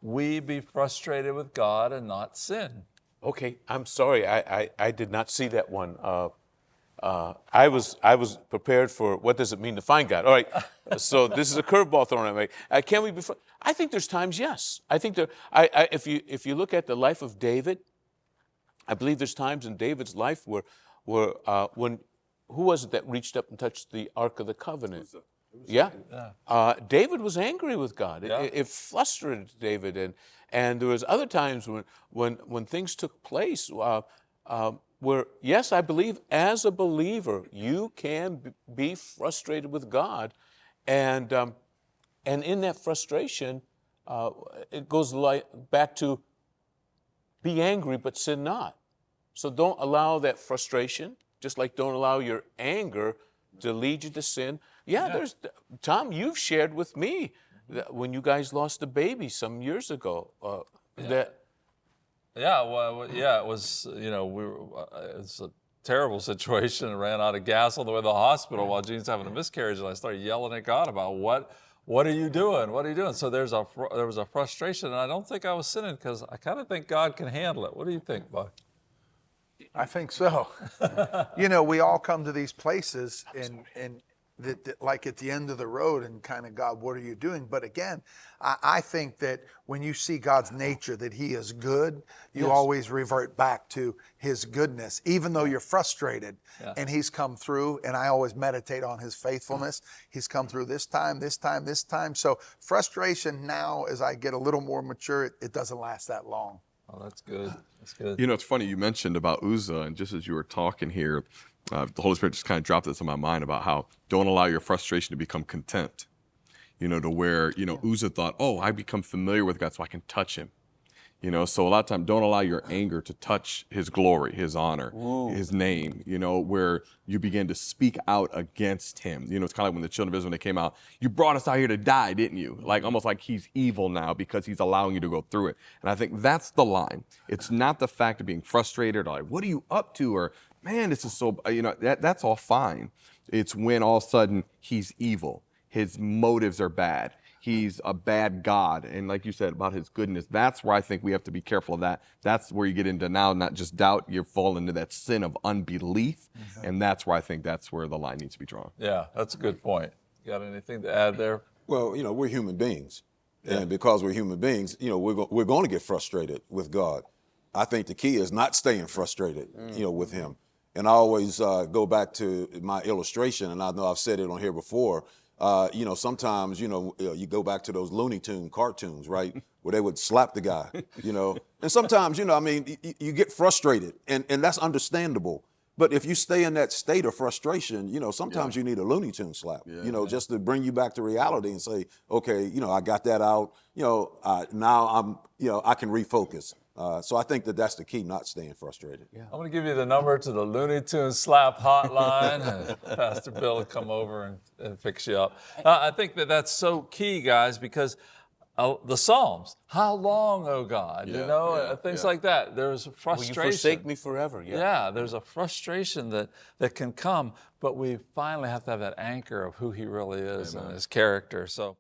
we be frustrated with God and not sin? Okay, I'm sorry, I did not see that one. I was prepared for what does it mean to find God. All right, so this is a curveball thrown at me. Can we be? I think there's times, yes. I think there. If you look at the life of David, I believe there's times in David's life where when who was it that reached up and touched the Ark of the Covenant? Yeah. David was angry with God. It frustrated David, and there was other times when things took place where, yes, I believe as a believer you can be frustrated with God, and in that frustration, it goes back to be angry but sin not. So don't allow that frustration, just like don't allow your anger to lead you to sin. There's Tom, you've shared with me that when you guys lost a baby some years ago. It was, it's a terrible situation. I ran out of gas on the way to the hospital while Jean's having a miscarriage, and I started yelling at God about what are you doing? What are you doing? So there was a frustration, and I don't think I was sinning because I kind of think God can handle it. What do you think, Buck? I think so. We all come to these places and like at the end of the road and kind of, God, what are you doing? But again, I think that when you see God's nature, that he is good, you always revert back to his goodness, even though you're frustrated. And he's come through, and I always meditate on his faithfulness. He's come through this time. So frustration now, as I get a little more mature, it doesn't last that long. Oh, that's good. That's good. It's funny you mentioned about Uzzah, and just as you were talking here, the Holy Spirit just kind of dropped this in my mind about how don't allow your frustration to become contempt. To where, Uzzah thought, oh, I become familiar with God so I can touch him. So a lot of times don't allow your anger to touch his glory, his honor, his name, where you begin to speak out against him. It's kind of like when the children of Israel, when they came out, you brought us out here to die, didn't you? Like almost like he's evil now because he's allowing you to go through it. And I think that's the line. It's not the fact of being frustrated or like, what are you up to? Or, man, this is so, that's all fine. It's when all of a sudden he's evil. His motives are bad. He's a bad God. And like you said about his goodness, that's where I think we have to be careful of that. That's where you get into now, not just doubt, you fall into that sin of unbelief. And that's where I think that's where the line needs to be drawn. Yeah, that's a good point. You got anything to add there? Well, we're human beings. And because we're human beings, we're going to get frustrated with God. I think the key is not staying frustrated, with him. And I always go back to my illustration, and I know I've said it on here before. Sometimes, you go back to those Looney Tune cartoons, right, where they would slap the guy, And sometimes, you get frustrated, and that's understandable. But if you stay in that state of frustration, sometimes you need a Looney Tune slap, just to bring you back to reality and say, okay, I got that out, now I'm, I can refocus. So I think that's the key, not staying frustrated. I'm going to give you the number to the Looney Tune Slap Hotline, and Pastor Bill will come over and fix you up. I think that's so key, guys, because the Psalms, how long, oh God, things like that. There's a frustration. Will you forsake me forever? Yeah, there's a frustration that can come, but we finally have to have that anchor of who he really is and his character. So.